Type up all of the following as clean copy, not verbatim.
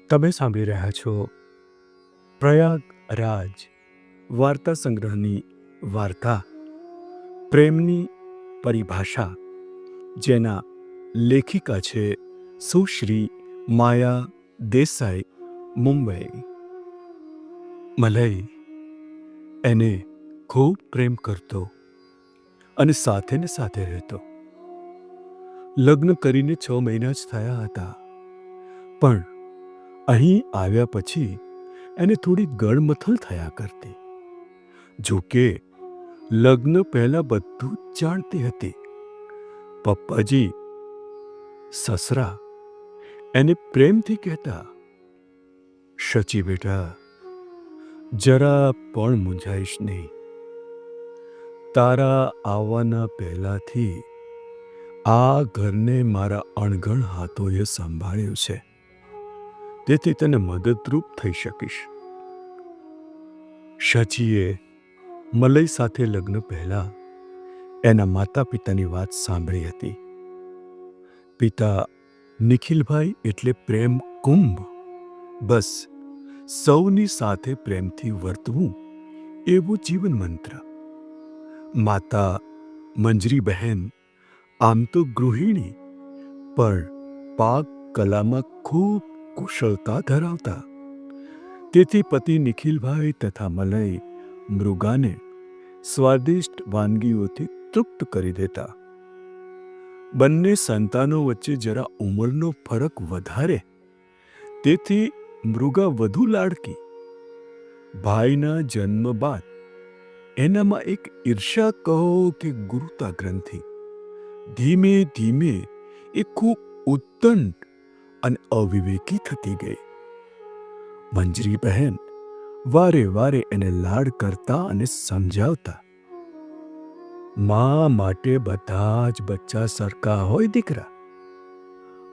તમે સાંભળી રહ્યા છો પ્રયાગરાજ વાર્તા સંગ્રહની વાર્તા પ્રેમની પરિભાષા, જેના લેખિકા છે સુશ્રી માયા દેસાઈ, મુંબઈ. મલય એને ખૂબ પ્રેમ કરતો અને સાથે ને સાથે રહેતો. લગ્ન કરીને 6 મહિના જ થયા હતા, પણ અહીં આવ્યા પછી એને થોડી ગળમથલ થયા કરતી. જોકે લગ્ન પહેલા બધું જ જાણતી હતી. પપ્પાજી, સસરા એને પ્રેમથી કહેતા, શચી બેટા, જરા પણ મૂંઝાઈશ નહીં. તારા આવવાના પહેલાથી આ ઘરને મારા અણઘણ હાથોએ સંભાળ્યું છે, તેથી તને મદદરૂપ થઈ શકીશ. શચીએ મલય સાથે લગ્ન પહેલા એના માતા પિતાની વાત સાંભળી હતી. પિતા નિખિલભાઈ એટલે પ્રેમ કુંભ. બસ સૌની સાથે પ્રેમથી વર્તવું એવું જીવન મંત્ર. માતા મંજરી બહેન આમ તો ગૃહિણી, પણ પાક કલામાં ખૂબ કુશળતા ધરાવતા. તેથી પતિ નિખિલભાઈ તથા મલય મૃગાને સ્વાદિષ્ટ વાનગીઓથી તૃપ્ત કરી દેતા. બંને સંતાનો વચ્ચે જરા ઉંમરનો ફરક વધારે, તેથી મૃગા વધુ લાડકી. ભાઈના જન્મ બાદ એનામાં એક ઈર્ષ્યા કહો કે ગુરુતા ગ્રંથિ ધીમે ધીમે એ ખૂબ ઉત્કંઠ અને અવિવેકી થતી ગઈ. મંજરી બહેન વારે વારે એને લાડ કરતા અને સમજાવતા, મા માટે બધા જ બચ્ચા સરખા હોય દીકરા.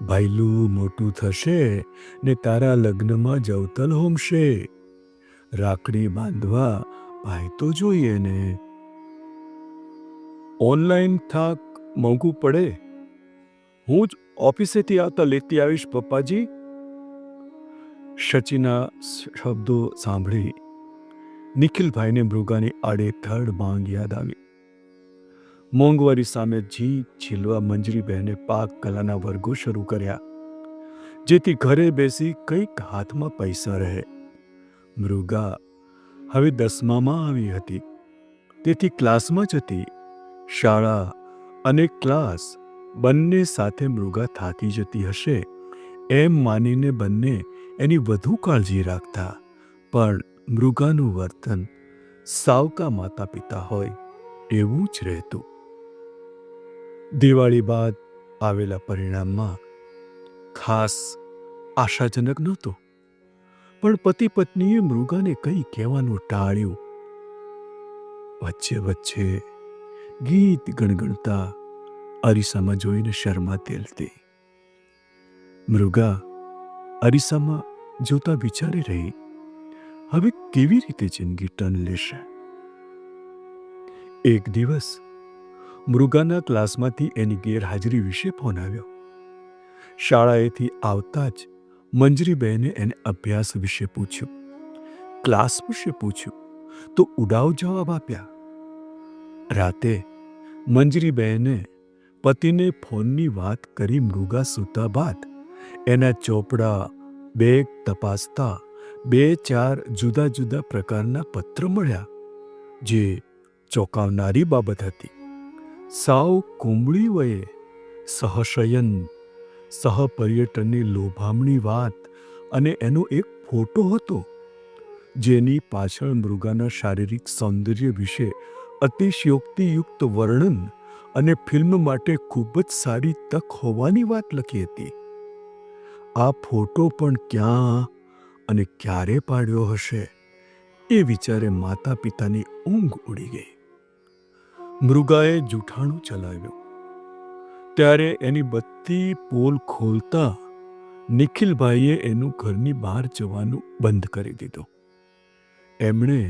ભાઈલું મોટું થશે ને તારા લગ્નમાં જવતલ હોમશે. રાખડી બાંધવા ભાઈ તો જોઈએ ને. ઓનલાઈન થાક મોંઘું પડે, હું જ ઓફિસેથી આવતા લેતી આવીશ પપ્પાજી. શચીના શબ્દો સાંભળી નિખિલભાઈને મૃગાની આડેધડ માંગ યાદ આવી. મોંઘવારી સામે જીભ છીલવા મંજરી બહેને પાક કલાના વર્ગો શરૂ કર્યા, જેથી ઘરે બેસી કંઈક હાથમાં પૈસા રહે. મૃગા હવે 10મામાં આવી હતી, તેથી ક્લાસમાં જ હતી. શાળા અને ક્લાસ બંને સાથે મૃગા થાકી જતી હશે એમ માનીને બંને એની વધુ કાળજી રાખતા. પણ મૃગાનું વર્તન સાવકા માતા પિતા હોય એવું જ રહેતું. દિવાળી બાદ આવેલા પરિણામમાં ખાસ આશાજનક નહોતું, પણ પતિ પત્નીએ મૃગાને કંઈ કહેવાનું ટાળ્યું. વચ્ચે વચ્ચે ગીત ગણગણતા અરીસામાં જોઈને શરમાતી હતી. મૃગા અરીસામાં જોતા વિચારી રહી, હવે કેવી રીતે જિંદગી ટર્ન લેશે. એક દિવસ મૃગાના ક્લાસમાંથી એની ગેરહાજરી વિશે ફોન આવ્યો. શાળાએથી આવતા જ મંજરીબહેને એને અભ્યાસ વિશે પૂછ્યું, ક્લાસ વિશે પૂછ્યું તો ઉડાવ જવાબ આપ્યા. રાતે મંજરીબહેને પતિને ફોનની વાત કરી. મૃગા સૂતા બાદ એના ચોપડા બેગ તપાસતા 2-4 જુદા જુદા પ્રકારના પત્ર મળ્યા, જે ચોંકાવનારી બાબત હતી. સાવ કુંબળી વયે સહશયન, સહપર્યટનની લોભામણી વાત અને એનો એક ફોટો હતો, જેની પાછળ મૃગાના શારીરિક સૌંદર્ય વિશે અતિશયોક્તિયુક્ત વર્ણન અને ફિલ્મ માટે ખૂબ જ સારી તક હોવાની વાત લખી હતી. આ ફોટો પણ ક્યાં અને ક્યારે પાડ્યો હશે એ વિચારે માતા પિતાની ઊંઘ ઉડી ગઈ. મૃગાએ જૂઠાણું ચલાવ્યું, ત્યારે એની બધી પોલ ખોલતા નિખિલભાઈએ એનું ઘરની બહાર જવાનું બંધ કરી દીધું. એમણે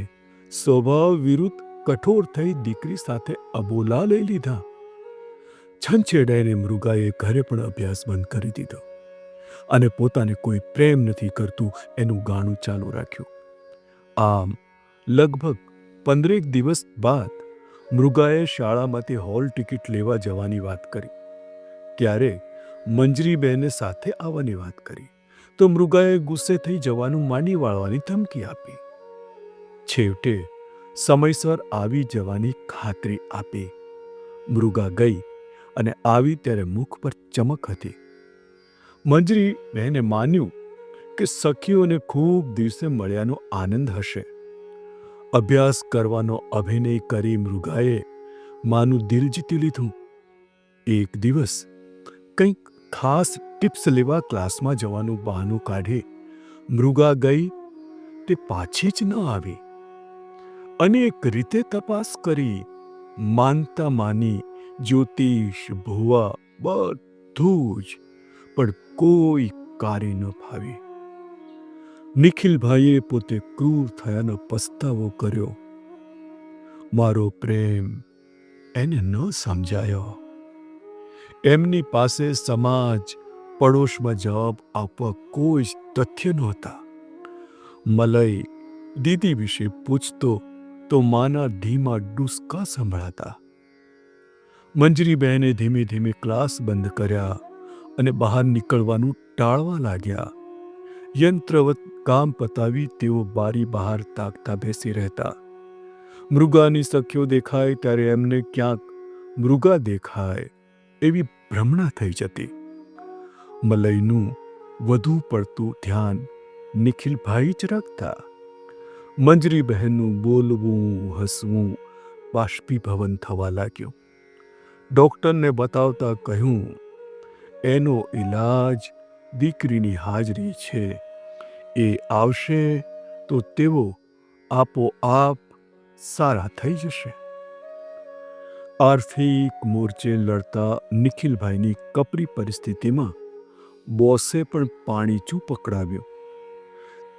સ્વભાવ વિરુદ્ધ કઠોર થઈ દીકરી સાથે અબોલા લઈ લીધા. છંછેડાઈને મૃગાએ ઘરે પણ અભ્યાસ બંધ કરી દીધો. અને પોતાને કોઈ પ્રેમ નથી કરતું એનું ગાણું ચાલુ રાખ્યું. આમ લગભગ 15 દિવસ બાદ મૃગાએ શાળામાંથી હોલ ટિકિટ લેવા જવાની વાત કરી. ત્યારે મંજરીબેને સાથે આવવાની વાત કરી તો મૃગાએ ગુસ્સે થઈ જવાનું માંડી વાળવાની ધમકી આપી. છેવટે સમયસર આવી જવાની ખાતરી આપી. મૃગા ગઈ અને આવી ત્યારે મુખ પર ચમક હતી. મંજરીબેને માન્યું કે સખીઓને ખૂબ દિવસે મળ્યાનો આનંદ હશે. અભ્યાસ કરવાનો અભિનય કરી મૃગાએ માનું દિલ જીતી લીધું. એક દિવસ કંઈક ખાસ ટિપ્સ લેવા ક્લાસમાં જવાનું બહાનું કાઢી મૃગા ગઈ તે પાછી જ ન આવી. અનેક રીતે તપાસ કરી, માનતા માની, જ્યોતિષ, ભુવા બધું જ, પણ કોઈ કાર્ય ન ફાવી. નિખિલભાઈએ પોતે ક્રૂર થયાનો પસ્તાવો કર્યો. મારો પ્રેમ એને ન સમજાયો. એમની પાસે સમાજ, પડોશમાં જવાબ આપવા કોઈ જ તથ્ય નહોતા. મલય દીદી વિશે પૂછતો તો માના ધીમા ડૂસકા સંભળાતા. મંજરીબહેને ધીમે ધીમે ક્લાસ બંધ કર્યા અને બહાર નીકળવાનું ટાળવા લાગ્યા. યંત્રવત કામ પતાવી તેઓ બારી બહાર તાકતા બેસી રહેતા. મૃગાની સખીઓ દેખાય ત્યારે એમને ક્યાંક મૃગા દેખાય એવી ભ્રમણા થઈ જતી. મલયનું વધુ પડતું ધ્યાન નિખિલભાઈ જ રાખતા. મંજરીબહેનનું બોલવું, હસવું બાષ્પીભવન થવા લાગ્યું. ડૉક્ટરને બતાવતા કહ્યું, એનો ઈલાજ દીકરીની હાજરી છે. એ આવશે તો તેઓ આપોઆપ સારા થઈ જશે. આર્થિક મોરચે લડતા નિખિલભાઈની કપરી પરિસ્થિતિમાં બોસે પણ પાણીચું પકડાવ્યું.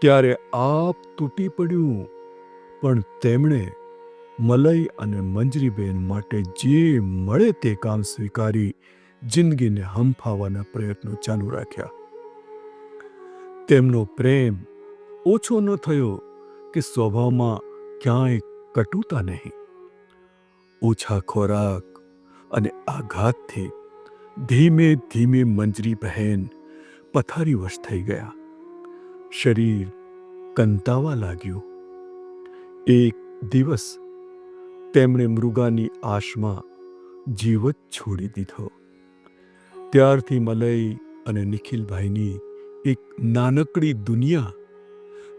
ત્યારે આપ તૂટી પડ્યું, પણ તેમણે મલય અને મંજરીબેન માટે જે મળે તે કામ સ્વીકારી જિંદગીને હંફાવવાના પ્રયત્નો ચાલુ રાખ્યા. તેમનો પ્રેમ ઓછો ન થયો કે સ્વભાવમાં ક્યાંય કટુતા નહીં. ઓછા ખોરાક અને આઘાતથી ધીમે ધીમે મંજરીબહેન પથારીવશ થઈ ગયા. શરીર કંતાવા લાગ્યું. એક દિવસ તેમણે મૃગાની આશમાં જીવ જ છોડી દીધો. ત્યારથી મલય અને નિખિલભાઈની એક નાનકડી દુનિયા,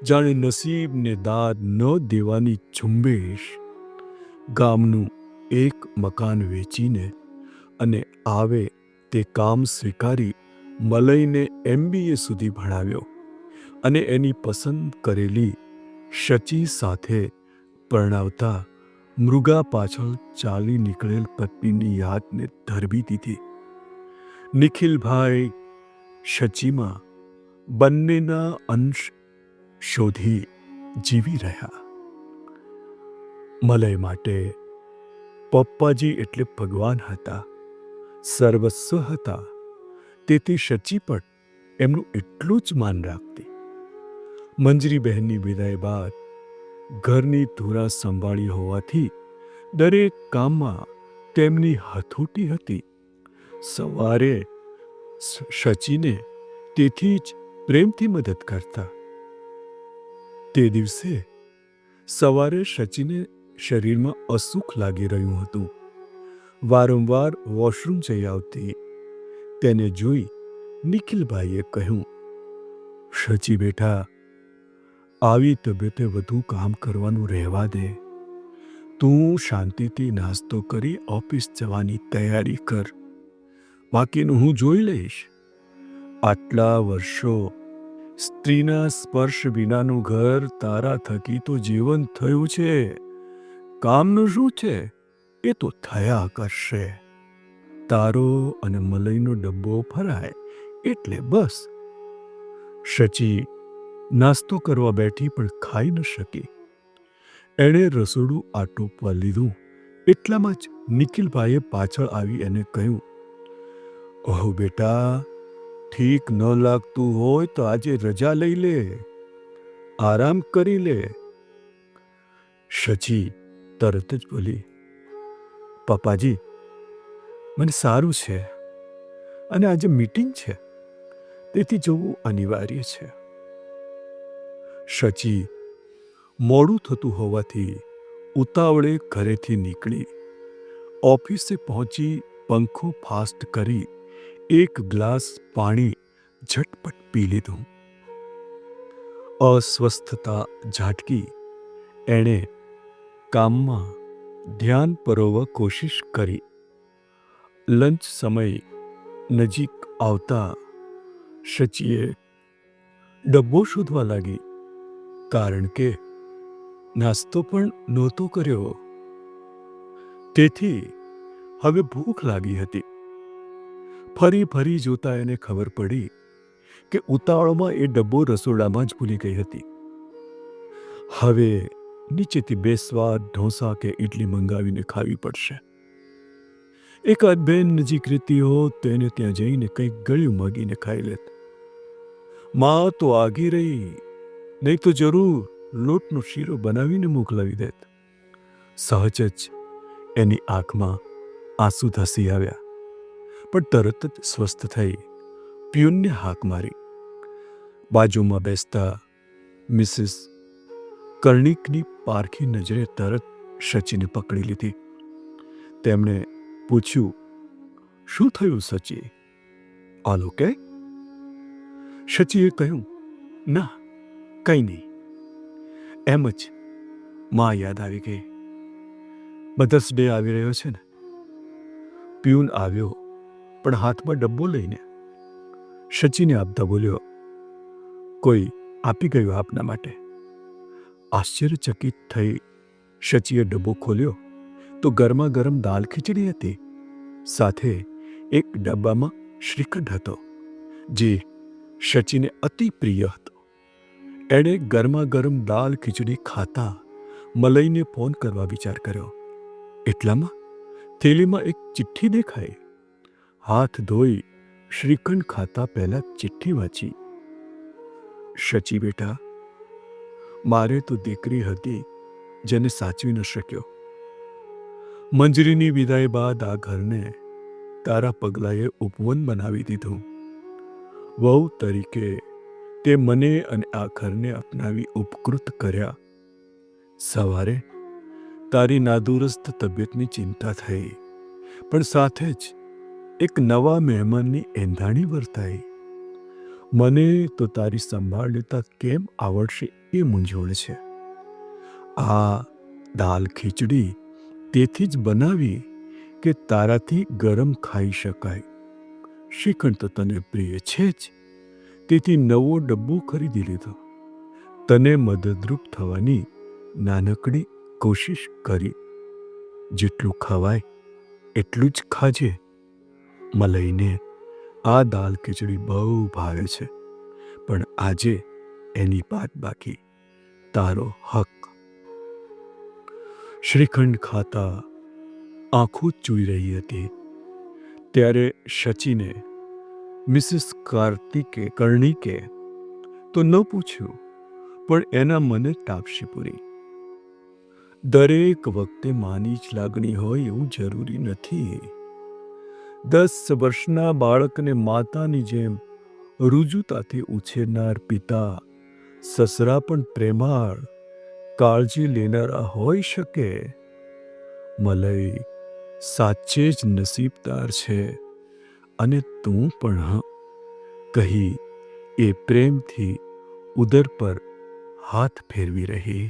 જાણે નસીબને દાદ ન દેવાની ઝુંબેશ. ગામનું એક મકાન વેચીને અને આવે તે કામ સ્વીકારી મલયને MBA સુધી ભણાવ્યો અને એની પસંદ કરેલી શચી સાથે પરણાવતા મૃગા પાછળ ચાલી નીકળેલ પત્નીની યાદને ધરબી દીધી. નિખિલભાઈ શચીમાં બંનેના અંશ શોધી જીવી રહ્યા. મલય માટે પપ્પાજી એટલે ભગવાન હતા, સર્વસ્વ હતા. તેથી શચી પણ એમનું એટલું જ માન રાખતી. મંજરીબહેનની વિદાય બાદ ઘરની ધુરા સંભાળી હોવાથી દરેક કામમાં તેમની હથોટી હતી. સવારે શચીને તેથી જ પ્રેમથી મદદ કરતા. તે દિવસે સવારે શચીને શરીરમાં અસુખ લાગી રહ્યું હતું. વારંવાર વોશરૂમ જઈ આવતી. તેને જોઈ નિખિલભાઈએ કહ્યું, શચી બેટા, આવી તબિયતે વધુ કામ કરવાનું રહેવા દે. તું શાંતિથી નાસ્તો કરી ઓફિસ જવાની તૈયારી કર. બાકીનું હું જોઈ લઈશ. આટલા વર્ષો સ્ત્રીના સ્પર્શ વિનાનું ઘર તારા થકી તો જીવન થયું છે. કામનું શું છે? એ તો થયા કરશે. તારો અને મલયનો ડબ્બો ભરાય એટલે બસ. શચી નાસ્તો કરવા બેઠી પણ ખાઈ ન શકી. એણે રસોડું આટોપવા લીધું એટલામાં જ નિખિલભાઈએ પાછળ આવી એને કહ્યું, ઓહ બેટા, ઠીક ન લાગતું હોય તો આજે રજા લઈ લે, આરામ કરી લે. શચી તરત જ બોલી, પપ્પાજી, મને સારું છે અને આજે મીટિંગ છે, તેથી જવું અનિવાર્ય છે. શચી મોડું થતું હોવાથી ઉતાવળે ઘરેથી નીકળી ઓફિસે પહોંચી પંખો ફાસ્ટ કરી એક ગ્લાસ પાણી ઝટપટ પી લીધું. અસ્વસ્થતા ઝાટકી એણે કામમાં ધ્યાન પરોવવા કોશિશ કરી. લંચ સમય નજીક આવતા શચીએ ડબ્બો શોધવા લાગી, કારણ કે નાસ્તો પણ નહોતો કર્યો. તેથી હવે ભૂખ લાગી હતી. ફરી ફરી જોતા એને ખબર પડી કે ઉતાવળમાં એ ડબ્બો રસોડામાં જ ભૂલી ગઈ હતી. હવે નીચેથી બેસવા ઢોસા કે ઇડલી મંગાવીને ખાવી પડશે. એકાદ બેન નજીક રહેતી હોત તો એને ત્યાં જઈને કંઈક ગળ્યું માગીને ખાઈ લેત. માં તો આગી રહી, નહીં તો જરૂર લોટનો શીરો બનાવીને મોકલાવી દેત. સહજ જ એની આંખમાં આંસુ ધસી આવ્યા, પણ તરત જ સ્વસ્થ થઈ પ્યુનને હાક મારી. બાજુમાં બેસતા મિસિસ કર્ણિકની પારખી નજરે તરત શચીને પકડી લીધી. તેમણે પૂછ્યું, શું થયું સચી? All okay? શચીએ કહ્યું, ના, કંઈ નહીં. એમ જ માં યાદ આવી ગઈ. મધર્સ ડે આવી રહ્યો છે ને. પ્યુન આવ્યો, પણ હાથમાં ડબ્બો લઈને. શચીને આપતા બોલ્યો, કોઈ આપી ગયું આપના માટે. આશ્ચર્યચકિત થઈ શચીએ ડબ્બો ખોલ્યો તો ગરમા ગરમ દાલ ખીચડી હતી. સાથે એક ડબ્બામાં શ્રીખંડ હતો, જે શચીને અતિ પ્રિય હતો. એણે ગરમા ગરમ દાલ ખીચડી ખાતા મલઈને ફોન કરવા વિચાર કર્યો. એટલામાં થેલીમાં એક ચિઠ્ઠી દેખાઈ. હાથ ધોઈ શ્રીખંડ ખાતા પહેલા ચિઠ્ઠી વાંચી. શચી બેટા, મારે તો દીકરી હતી જેને સાચવી ન શક્યો. મંજરીની વિદાય બાદ આ ઘરને તારા પગલાએ ઉપવન બનાવી દીધું. વહુ તરીકે તે મને અને આ ઘરને અપનાવી ઉપકૃત કર્યા. સવારે તારી નાદુરસ્ત તબિયતની ચિંતા થઈ, પણ સાથે જ એક નવા મહેમાનની એંધાણી વર્તાઈ. મને તો તારી સંભાળ લેતા કેમ આવડશે એ મૂંઝવણ છે. આ દાલ ખીચડી તેથી જ બનાવી કે તારાથી ગરમ ખાઈ શકાય. શ્રીખંડ તો તને પ્રિય છે જ, તેથી નવો ડબ્બો ખરીદી લીધો. તને મદદરૂપ થવાની નાનકડી કોશિશ કરી. જેટલું ખવાય એટલું જ ખાજે. મલઈને આ દાલ ખીચડી બહુ ભાવે છે, પણ આજે એની બાદ બાકી તારો હક. શ્રીખંડ ખાતા આંખો ચૂઈ રહી હતી ત્યારે શચીને મિસિસ કર્ણિકે તો ન પૂછ્યું, પણ એના મને તાપશી પૂરી. દરેક વખતે માની જ લાગણી હોય એવું જરૂરી નથી. 10 વર્ષના બાળકને માતાની જેમ રુજુતાથી ઉછેરનાર પિતા, સસરા પણ પ્રેમાળ, કાળજી લેનારા હોઈ શકે. મલય સાચે જ નસીબદાર છે, અને તું પણ કહી એ પ્રેમથી ઉદર પર હાથ ફેરવી રહી.